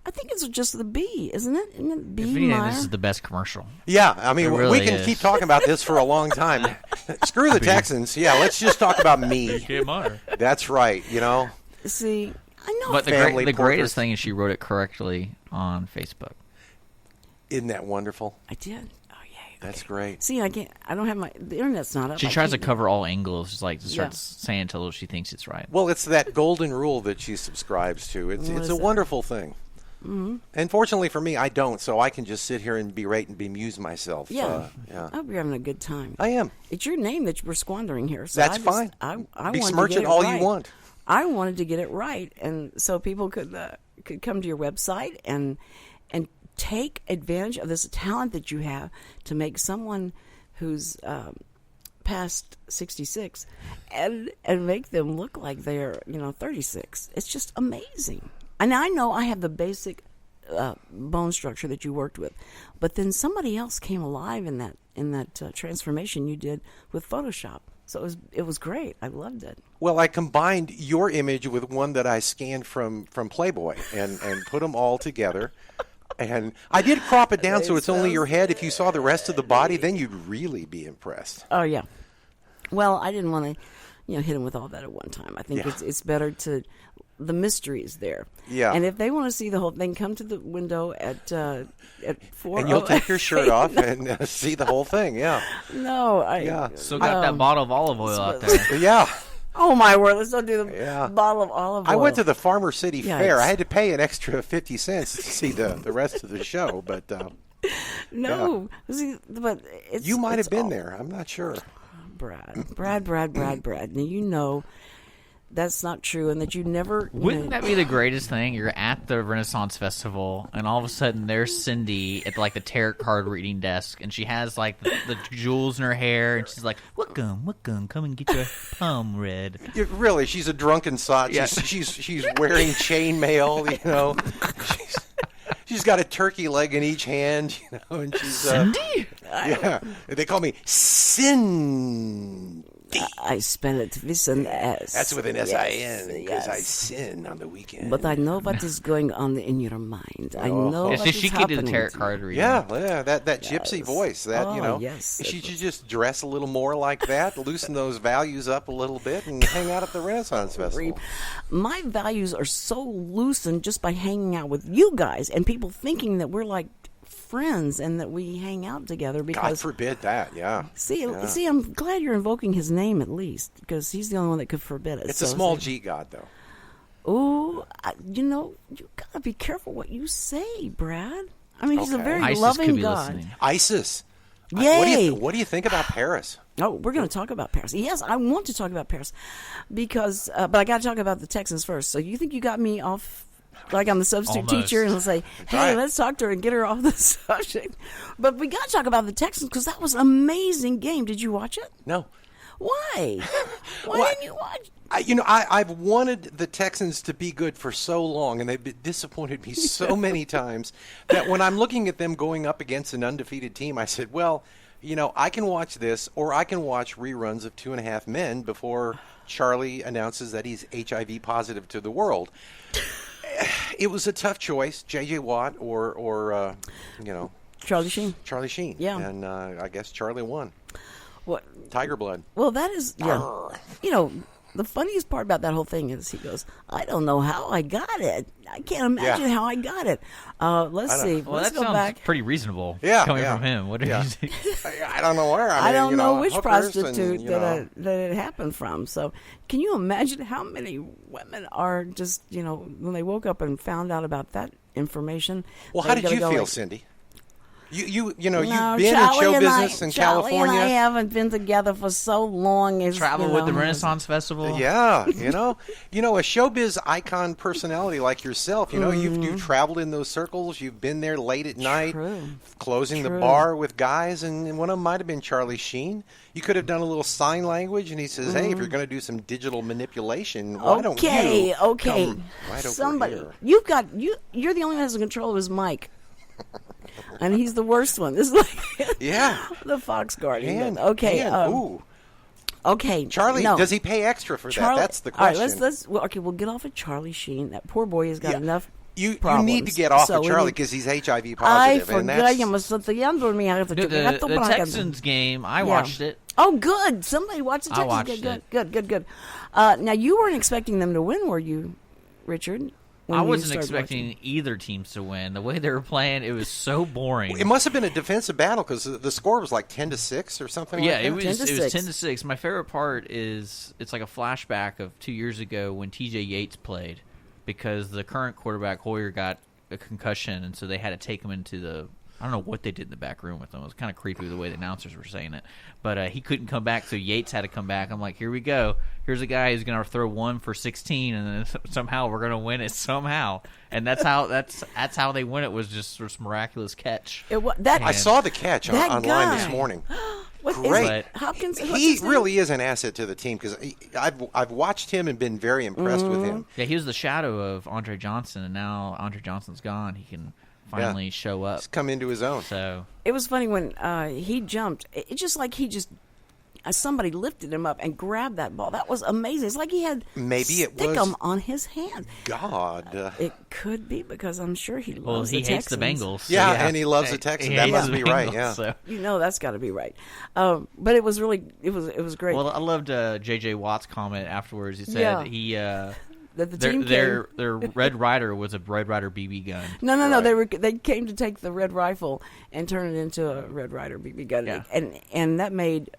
I think it's just the B, isn't it? Isn't it B. If anything, Meyer? this is the best commercial. Yeah, I mean, really we can is. keep talking about this for a long time. Screw the Texans. Yeah, let's just talk about me. BK Meyer. That's right, you know. See, I know. But the Family greatest thing is she wrote it correctly on Facebook. Isn't that wonderful? I did. Oh, yay. That's great. See, I don't have the internet's not up. She I tries to can't- cover all angles, just like starts Yeah. saying until she thinks it's right. Well, it's that golden rule that she subscribes to. It's What it's is a that? wonderful thing. Mhm. And fortunately for me, I don't, so I can just sit here and berate and bemuse myself. Yeah. Yeah. I hope you're having a good time. I am. It's your name that we're squandering here. So That's I just, fine. I Besmirch wanted to get it all right. you want. I wanted to get it right, and so people could come to your website and take advantage of this talent that you have to make someone who's past 66 and make them look like they're 36. It's just amazing. And I know I have the basic bone structure that you worked with, but then somebody else came alive in that transformation you did with Photoshop. So it was great. I loved it. Well, I combined your image with one that I scanned from Playboy and put them all together. And I did crop it down so it's only your head. If you saw the rest of the body, then you'd really be impressed. Oh, yeah. Well, I didn't want to hit him with all that at one time. I think it's better to... The mystery is there. Yeah. And if they want to see the whole thing, come to the window at 4. And you'll take your shirt off and see the whole thing, yeah. No, Still got that bottle of olive oil out there. Yeah. Oh, my word. Let's not do the bottle of olive oil. I went to the Farmer City Yikes. Fair. I had to pay an extra 50 cents to see the rest of the show, but... No. See, but it's... You might it's have been all- there. I'm not sure. Brad. Now, you know that's not true, and that you never... Wouldn't that be the greatest thing? You're at the Renaissance Festival, and all of a sudden there's Cindy at like the tarot card reading desk, and she has like the jewels in her hair, and she's like, "Welcome, come and get your palm read." Really, she's a drunken sot. Yeah. She's wearing chainmail, you know. She's got a turkey leg in each hand, you know, and she's Cindy. Yeah, they call me Cindy. I spell it with an S. That's with an S-I-N, because I yes. sin on the weekend. But I know what is going on in your mind. I know It's what just is she could happening. do the tarot card reading. Yeah, that gypsy voice, that, Oh, you know. yes. She should just dress a little more like that, loosen those values up a little bit, and hang out at the Renaissance Festival. My values are so loosened just by hanging out with you guys and people thinking that we're like friends and that we hang out together because... God forbid that, yeah. See, Yeah. I'm glad you're invoking his name at least, because he's the only one that could forbid it. It's a small G God, though. Oh, you got to be careful what you say, Brad. I mean, he's a very ISIS loving could be God. listening. ISIS. Yay! What do you think about Paris? Oh, we're going to talk about Paris. Yes, I want to talk about Paris because, but I got to talk about the Texans first. So you think you got me off like I'm the substitute teacher and I'll say, hey, let's talk to her and get her off the subject. But we got to talk about the Texans because that was an amazing game. Did you watch it? No. Why? Why didn't you watch? I've wanted the Texans to be good for so long, and they've disappointed me so many times that when I'm looking at them going up against an undefeated team, I said, well, I can watch this, or I can watch reruns of 2.5 Men before Charlie announces that he's HIV positive to the world. It was a tough choice, J.J. Watt or Charlie Sheen. Charlie Sheen. Yeah. And I guess Charlie won. What? Tiger blood. Well, that is, the funniest part about that whole thing is he goes, I don't know how I got it. I can't imagine how I got it. Let's see. Well, let's that go sounds back. pretty reasonable coming from him. What did he do? I don't know where. I don't know which hookers prostitute and, that it happened from. So can you imagine how many women are just, when they woke up and found out about that information. Well, how did you feel, Cindy? You've been in Charlie show business in Charlie California. and I haven't been together for so long. Travel with the Renaissance Festival. Yeah, a showbiz icon personality like yourself. You've traveled in those circles. You've been there late at night, closing the bar with guys, and one of them might have been Charlie Sheen. You could have done a little sign language, and he says, "Hey, if you're going to do some digital manipulation, why don't you come right somebody over here?" You're the only one who has control of his mic. And he's the worst one. This is like the Fox Guardian. Okay. Charlie, does he pay extra for that? That's the question. All right, we'll get off of Charlie Sheen. That poor boy has got enough You problems. need to get off of Charlie because he's HIV positive. I forgot you must have the Texans game. I watched it. Oh, good. Somebody watched the Texans game. Good. Now, you weren't expecting them to win, were you, Richard? I wasn't expecting either teams to win. The way they were playing, it was so boring. It must have been a defensive battle because the score was like 10-6 or something. Yeah, like that. it was 10-6. My favorite part is it's like a flashback of 2 years ago when T.J. Yates played because the current quarterback Hoyer got a concussion, and so they had to take him into the. I don't know what they did in the back room with him. It was kind of creepy the way the announcers were saying it. But he couldn't come back, so Yates had to come back. I'm like, here we go. Here's a guy who's going to throw 1 for 16, and then somehow we're going to win it somehow. And that's how they win it was just this miraculous catch. I saw the catch online this morning. Great. Hopkins. He really is an asset to the team because I've watched him and been very impressed with him. Yeah, he was the shadow of Andre Johnson, and now Andre Johnson's gone. He can finally show up. He's come into his own. So it was funny when he jumped. It's just like somebody lifted him up and grabbed that ball. That was amazing. It's like he had Stickum on his hand. God. It could be because I'm sure he loves the Texans. hates the Bengals. Yeah, and he loves the Texans. That must be right. Yeah, so. That's got to be right. But it was really it was great. Well, I loved J.J. Watt's comment afterwards. He said that the team their Red Ryder was a Red Ryder BB gun. No. They came to take the red rifle and turn it into a Red Ryder BB gun. Yeah. And that made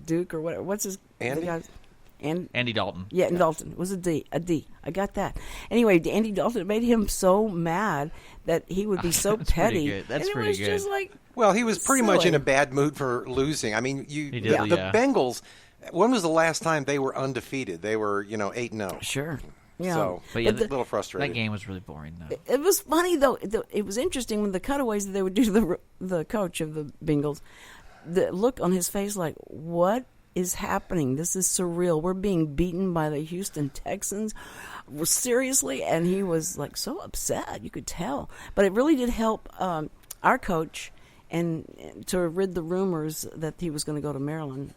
Duke or whatever. What's his Andy? Andy Dalton. Yeah, Dalton. It was a D. I got that. Anyway, Andy Dalton, it made him so mad that he would be so petty. That's pretty good. Just like, well, he was pretty much in a bad mood for losing. I mean, the Bengals. When was the last time they were undefeated? They were, 8-0. Sure. Yeah. So, but a little frustrated. That game was really boring, though. It was funny, though. It was interesting when the cutaways that they would do to the coach of the Bengals, the look on his face like, what is happening? This is surreal. We're being beaten by the Houston Texans. Seriously? And he was like so upset. You could tell. But it really did help our coach and to rid the rumors that he was going to go to Maryland.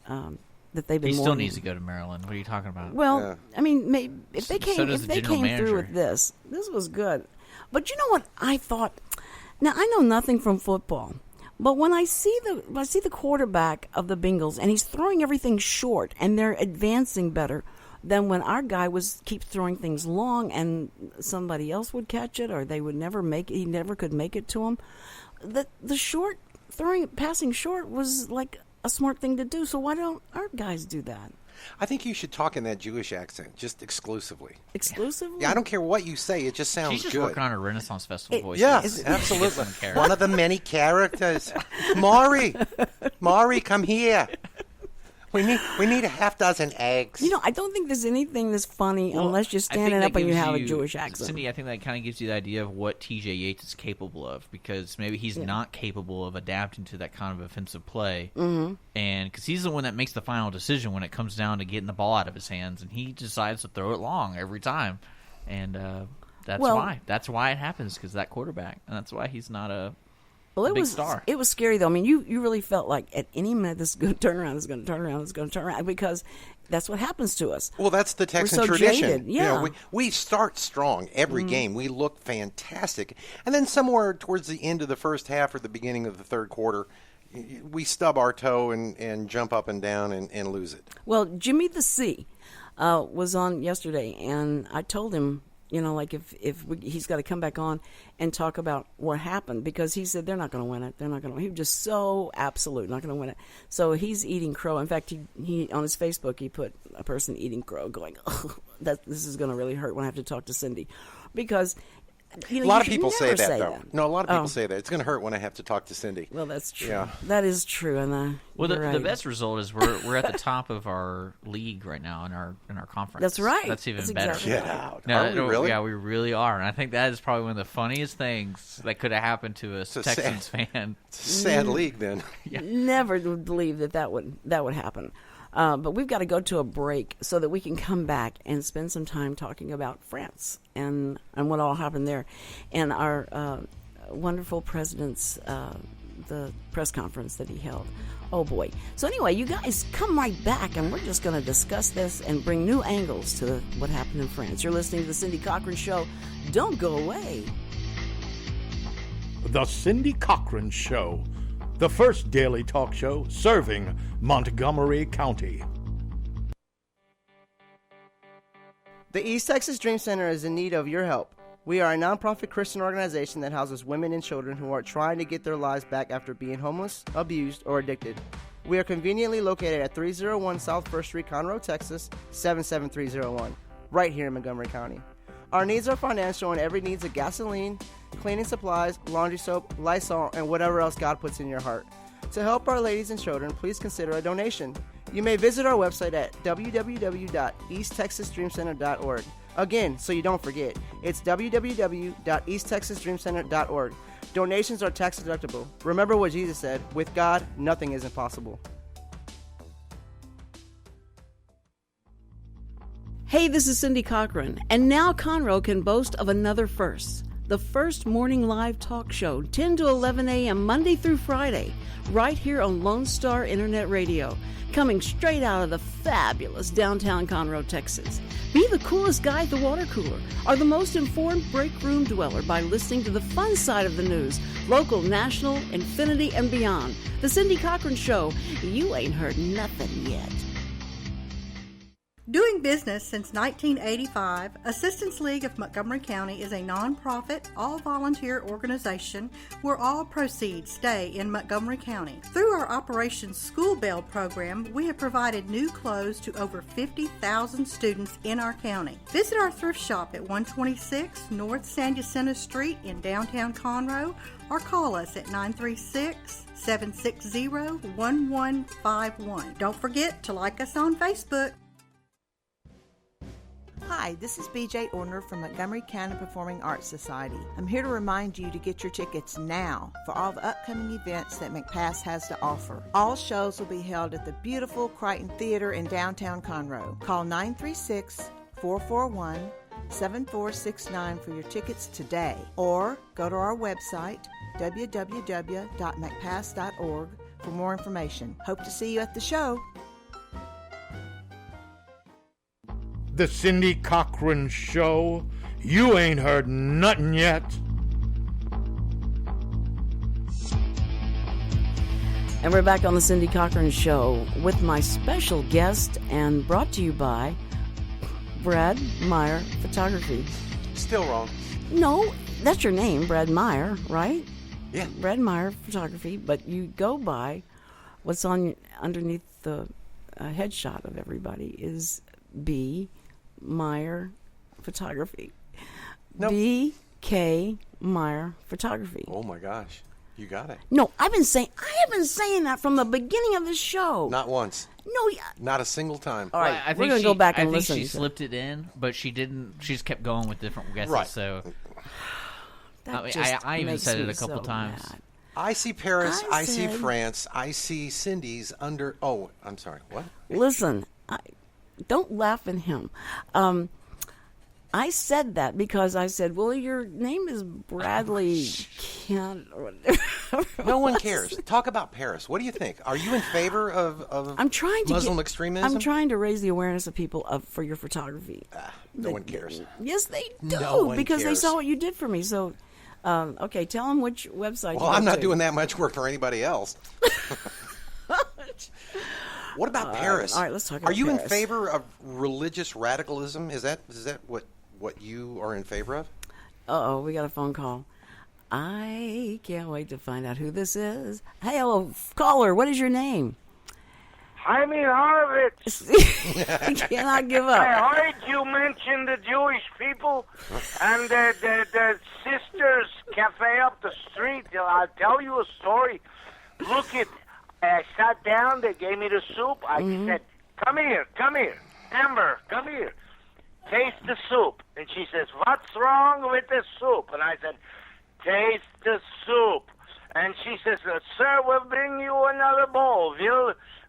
That they've been. He still needs to go to Maryland. What are you talking about? Well, I mean, maybe if they came through with this was good. But you know what I thought? Now I know nothing from football, but when I see the quarterback of the Bengals and he's throwing everything short and they're advancing better than when our guy keep throwing things long and somebody else would catch it or they would never make it. He never could make it to him. The short passing short was like a smart thing to do. So why don't our guys do that? I think you should talk in that Jewish accent, just exclusively. Exclusively? Yeah, I don't care what you say. It just sounds She's just good. working on her Renaissance Festival voice. Yes, absolutely. One of the many characters. Maury, come here. We need a half dozen eggs. You know, I don't think there's anything that's funny unless you're standing up and you have a Jewish accent. Cindy, I think that kind of gives you the idea of what T.J. Yates is capable of, because maybe he's not capable of adapting to that kind of offensive play. Mm-hmm. And because he's the one that makes the final decision when it comes down to getting the ball out of his hands, and he decides to throw it long every time. And that's why. That's why it happens, because that quarterback. And that's why he's not a big star. It was scary, though. I mean, you really felt like at any minute this is going to turn around, this is going to turn around, this is going to turn around, because that's what happens to us. Well, that's the Texan We're so tradition. jaded. Yeah. You know, we start strong every game. We look fantastic. And then somewhere towards the end of the first half or the beginning of the third quarter, we stub our toe and jump up and down and lose it. Well, Jimmy the C was on yesterday, and I told him, you know, like if he's got to come back on and talk about what happened, because he said they're not going to win it. They're not going to. He was just so absolute, not going to win it. So he's eating crow. In fact, he on his Facebook he put a person eating crow, going, "Oh, this is going to really hurt when I have to talk to Cindy," because. You know, a lot of people say that, though. That. No, a lot of people say that. It's going to hurt when I have to talk to Cindy. Well, that's true. Yeah. That is true. And the best result is we're at the top of our league right now in our conference. That's right. That's even that's better. Exactly Get out. No, Are we really? Yeah, we really are. And I think that is probably one of the funniest things that could have happened to a Texans fan. It's a sad league, then. Yeah. Never would believe that would happen. But we've got to go to a break so that we can come back and spend some time talking about France and what all happened there, and our wonderful president's the press conference that he held. Oh boy! So anyway, you guys come right back, and we're just going to discuss this and bring new angles to what happened in France. You're listening to the Cindy Cochran Show. Don't go away. The Cindy Cochran Show. The first daily talk show serving Montgomery County. The East Texas Dream Center is in need of your help. We are a nonprofit Christian organization that houses women and children who are trying to get their lives back after being homeless, abused, or addicted. We are conveniently located at 301 South 1st Street, Conroe, Texas, 77301, right here in Montgomery County. Our needs are financial, and every needs of gasoline, cleaning supplies, laundry soap, Lysol, and whatever else God puts in your heart. To help our ladies and children, please consider a donation. You may visit our website at www.easttexasdreamcenter.org. Again, so you don't forget, it's www.easttexasdreamcenter.org. Donations are tax deductible. Remember what Jesus said, with God, nothing is impossible. Hey, this is Cindy Cochran, and now Conroe can boast of another first. The first morning live talk show, 10 to 11 a.m. Monday through Friday, right here on Lone Star Internet Radio, coming straight out of the fabulous downtown Conroe, Texas. Be the coolest guy at the water cooler, or the most informed break room dweller by listening to the fun side of the news, local, national, infinity, and beyond. The Cindy Cochran Show. You ain't heard nothing yet. Doing business since 1985, Assistance League of Montgomery County is a nonprofit, all-volunteer organization where all proceeds stay in Montgomery County. Through our Operation School Bell program, we have provided new clothes to over 50,000 students in our county. Visit our thrift shop at 126 North San Jacinto Street in downtown Conroe, or call us at 936-760-1151. Don't forget to like us on Facebook. Hi, this is BJ Orner from Montgomery County Performing Arts Society. I'm here to remind you to get your tickets now for all the upcoming events that McPass has to offer. All shows will be held at the beautiful Crichton Theater in downtown Conroe. Call 936-441-7469 for your tickets today, or go to our website, www.mcpass.org, for more information. Hope to see you at the show. The Cindy Cochran Show. You ain't heard nothing yet. And we're back on the Cindy Cochran Show with my special guest, and brought to you by Brad Meyer Photography. Still wrong. No, that's your name, Brad Meyer, right? Yeah. Brad Meyer Photography, but you go by what's on underneath the headshot of everybody is B. Meyer Photography. Nope. B.K. Meyer Photography. Oh my gosh, you got it. No, I have been saying that from the beginning of the show. Not once. No, yeah. Not a single time. All right, I we're going to go back and I listen. think she slipped it in, but she didn't. She just kept going with different guesses. Right. So That I even makes said it me a couple so times. mad. I see Paris. I see said- France. I see Cindy's under. Oh, I'm sorry. What? Listen, don't laugh at him. I said that because I said, well, your name is Bradley Kent. Or whatever. No one cares. Talk about Paris. What do you think? Are you in favor of I'm trying to Muslim extremism? I'm trying to raise the awareness of people for your photography. No one cares. Yes, they do, No one because they cares. saw what you did for me. So, okay, tell them which website. Well, I'm not doing that much work for anybody else. What about Paris? all right, let's talk Are about you in Paris. favor of religious radicalism? Is that what you are in favor of? Uh-oh, we got a phone call. I can't wait to find out who this is. Hey, hello, caller. What is your name? Jaime Horowitz. I cannot give up. I heard you mention the Jewish people and the sisters cafe up the street. I'll tell you a story. Look I sat down. They gave me the soup. I said, come here. Amber, come here. Taste the soup. And she says, what's wrong with the soup? And I said, taste the soup. And she says, sir, we'll bring you another bowl.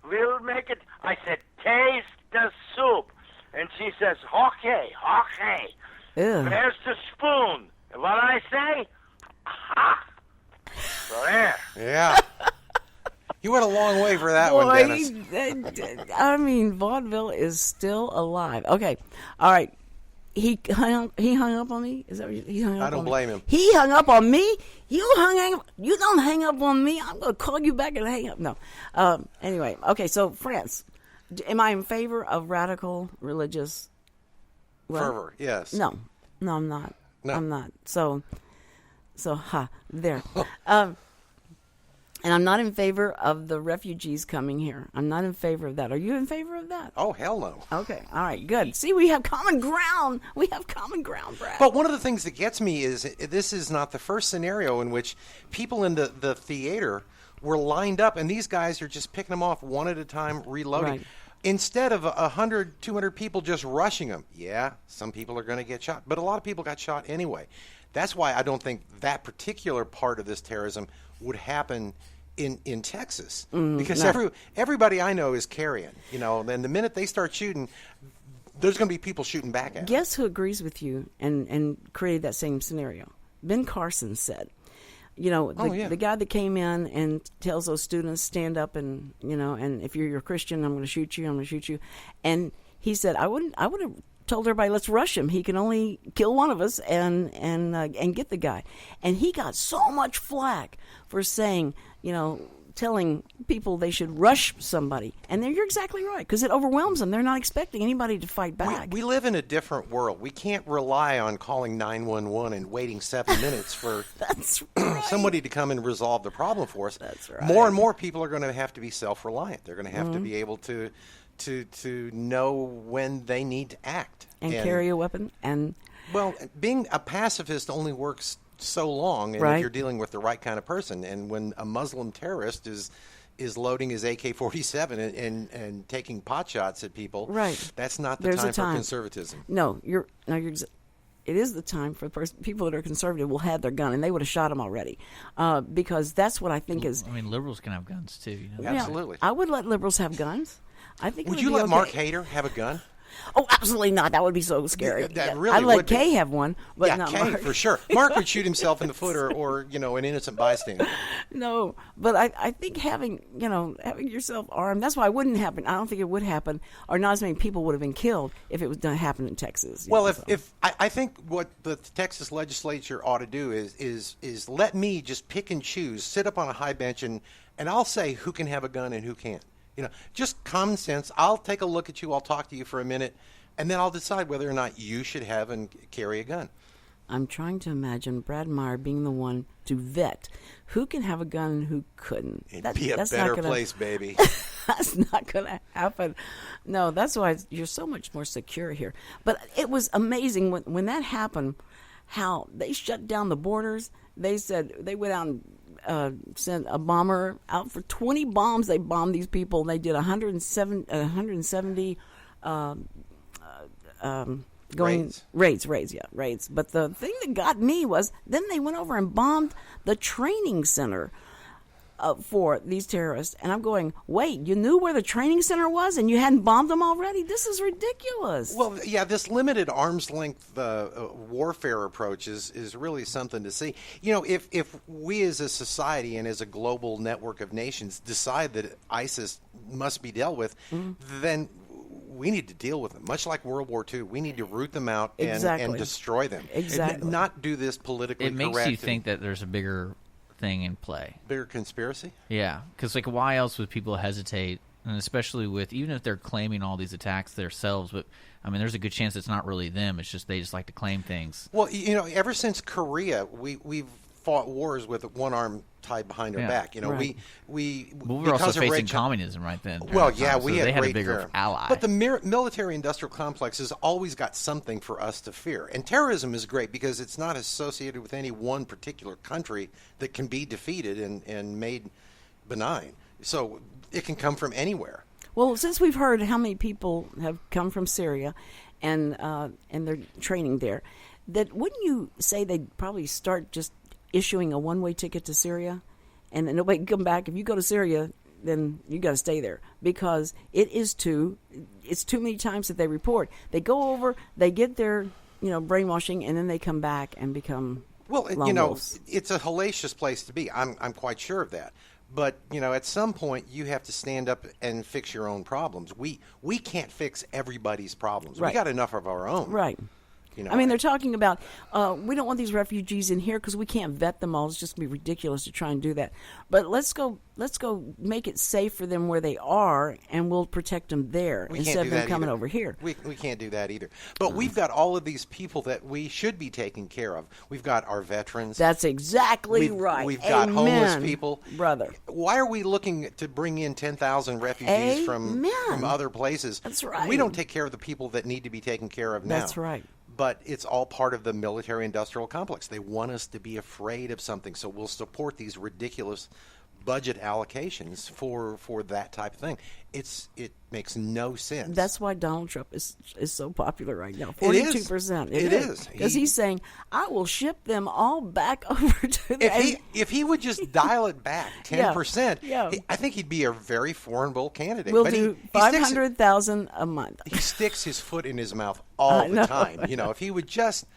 We'll make it. I said, taste the soup. And she says, okay. Ew. There's the spoon. And what I say? Aha. So there. Yeah. You went a long way for that one, Dennis. I mean, vaudeville is still alive. Okay, all right. He hung up on me. Is that what he hung up? I don't blame him. He hung up on me. You don't hang up on me. I'm going to call you back and hang up. No. Anyway, okay. So France. Am I in favor of radical religious fervor? Yes. No, I'm not. No. I'm not. So there. And I'm not in favor of the refugees coming here. I'm not in favor of that. Are you in favor of that? Oh, hell no. Okay. All right. Good. See, we have common ground. Brad. But one of the things that gets me is this is not the first scenario in which people in the theater were lined up, and these guys are just picking them off one at a time, reloading. Right. Instead of 100, 200 people just rushing them. Yeah, some people are going to get shot, but a lot of people got shot anyway. That's why I don't think that particular part of this terrorism would happen in Texas, because everybody I know is carrying, and the minute they start shooting, there's going to be people shooting back at them. Guess who agrees with you and created that same scenario? Ben Carson said, the guy that came in and tells those students, stand up and, and if you're a Christian, I'm going to shoot you. And he said, I would have told everybody, let's rush him. He can only kill one of us and get the guy. And he got so much flack for saying, telling people they should rush somebody. And you're exactly right, because it overwhelms them. They're not expecting anybody to fight back. We live in a different world. We can't rely on calling 911 and waiting 7 minutes for somebody to come and resolve the problem for us. That's right. More and more people are going to have to be self-reliant. They're going to have to be able to know when they need to act. And carry a weapon. And well, being a pacifist only works so long, and if you're dealing with the right kind of person. And when a Muslim terrorist is loading his AK-47 and taking pot shots at people, that's not the time for conservatism. It is the time for people that are conservative will have their gun, and they would have shot him already, because that's what I think is. I mean, liberals can have guns too. Absolutely. I would let liberals have guns. I think. Would you let Mark Hader have a gun? Oh, absolutely not. That would be so scary. That really I'd let would be. Kay have one, but not Kay, Mark. for sure. Mark would shoot himself in the foot or an innocent bystander. No, but I think having yourself armed, that's why it wouldn't happen. I don't think it would happen, or not as many people would have been killed if it was done happen in Texas. Well, I think what the Texas legislature ought to do is let me just pick and choose, sit up on a high bench, and I'll say who can have a gun and who can't. Just common sense. I'll take a look at you. I'll talk to you for a minute, and then I'll decide whether or not you should have and carry a gun. I'm trying to imagine Brad Meyer being the one to vet who can have a gun and who couldn't. It'd be a better place, baby. That's not going to happen. No, that's why you're so much more secure here. But it was amazing when that happened, how they shut down the borders. They said they went out and sent a bomber out for 20 bombs. They bombed these people. They did 170 raids. But the thing that got me was then they went over and bombed the training center for these terrorists. And I'm going, wait, you knew where the training center was and you hadn't bombed them already? This is ridiculous. Well, yeah, this limited arm's length warfare approach is really something to see. You know, if we as a society and as a global network of nations decide that ISIS must be dealt with, then we need to deal with them. Much like World War II, we need to root them out and destroy them. Exactly. And not do this politically correct. It makes you think that there's a bigger thing in play. Bigger conspiracy? Yeah, because like why else would people hesitate, and especially with, even if they're claiming all these attacks themselves, but I mean there's a good chance it's not really them, it's just they just like to claim things. Well, you know, ever since Korea, we've fought wars with one arm tied behind our back. You know, right. we were also facing communism right then. Well, yeah, so we they had a great bigger fear. ally. But the military-industrial complex has always got something for us to fear. And terrorism is great because it's not associated with any one particular country that can be defeated and made benign. So it can come from anywhere. Well, since we've heard how many people have come from Syria and they're training there, that wouldn't you say they'd probably start just issuing a one-way ticket to Syria, and then nobody can come back? If you go to Syria, then you got to stay there, because it's too many times that they report. They go over, they get their brainwashing, and then they come back and become lone wolves. It's a hellacious place to be. I'm quite sure of that. But at some point you have to stand up and fix your own problems. We can't fix everybody's problems. Right. We got enough of our own. Right. I mean, they're talking about, we don't want these refugees in here because we can't vet them all. It's just going to be ridiculous to try and do that. But let's go make it safe for them where they are, and we'll protect them there instead of them coming over here. We can't do that either. But we've got all of these people that we should be taking care of. We've got our veterans. That's exactly right. We've got homeless people. Brother. Why are we looking to bring in 10,000 refugees from other places? That's right. We don't take care of the people that need to be taken care of now. That's right. But it's all part of the military-industrial complex. They want us to be afraid of something, so we'll support these ridiculous budget allocations for that type of thing. It makes no sense. That's why Donald Trump is so popular right now. 42%. It is. Because he's saying, I will ship them all back over to the... If he would just dial it back 10%, I think he'd be a very foreign-bull candidate. We'll do $500,000 a month. He sticks his foot in his mouth all the time. If he would just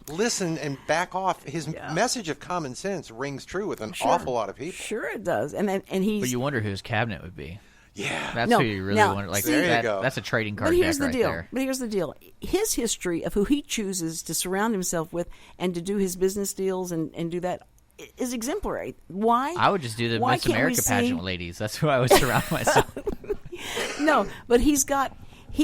listen and back off, his message of common sense rings true with an awful lot of people. Sure it does. And he's... But you wonder who his cabinet would be. Yeah. That's who you really wonder. Like, there you go. That's a trading card deck right there. But here's the deal. His history of who he chooses to surround himself with and to do his business deals and do that is exemplary. Why? I would just do the Miss America pageant ladies. That's who I would surround myself with. No, but he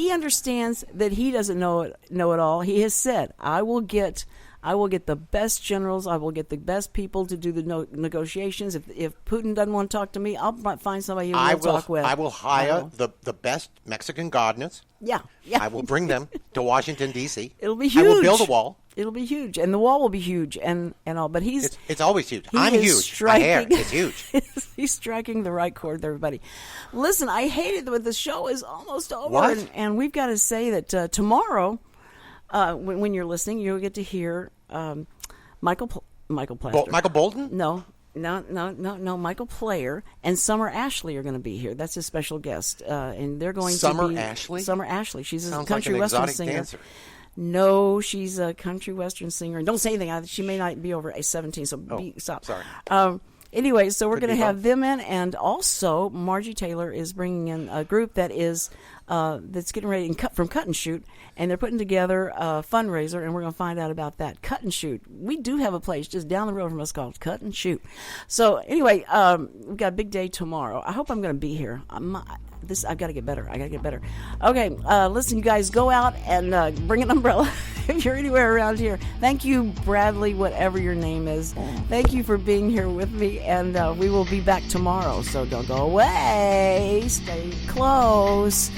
understands that he doesn't know it all. He has said, I will get the best generals. I will get the best people to do the negotiations. If Putin doesn't want to talk to me, I'll find somebody who will talk with. I will hire the best Mexican gardeners. Yeah. I will bring them to Washington, D.C. It'll be huge. I will build a wall. It'll be huge, and the wall will be huge, and all. But it's always huge. I'm huge. My hair is huge. He's striking the right chord with everybody. Listen, I hate it that the show is almost over, What? And we've got to say that tomorrow, when you're listening, you'll get to hear Michael Plaster. Michael Bolton? No. Michael Player and Summer Ashley are going to be here. That's a special guest, and they're going Summer to be Ashley. Summer Ashley. She's Sounds a country like an western exotic singer. dancer. No, she's a country western singer. And don't say anything. She may not be over 17, so stop. Sorry. Anyway, so we're going to have both. them in, and also Margie Taylor is bringing in a group that is that's getting ready from Cut and Shoot, and they're putting together a fundraiser, and we're going to find out about that. Cut and Shoot. We do have a place just down the road from us called Cut and Shoot. So anyway, we've got a big day tomorrow. I hope I'm going to be here. I've got to get better. Okay, listen, you guys, go out and bring an umbrella if you're anywhere around here. Thank you, Bradley, whatever your name is. Thank you for being here with me, and we will be back tomorrow. So don't go away. Stay close.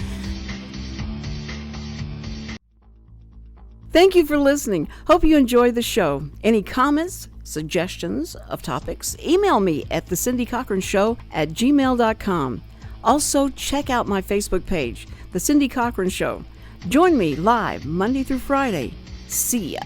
Thank you for listening. Hope you enjoyed the show. Any comments, suggestions of topics, email me at thecindycochronshow@gmail.com. Also, check out my Facebook page, The Cindy Cochran Show. Join me live Monday through Friday. See ya.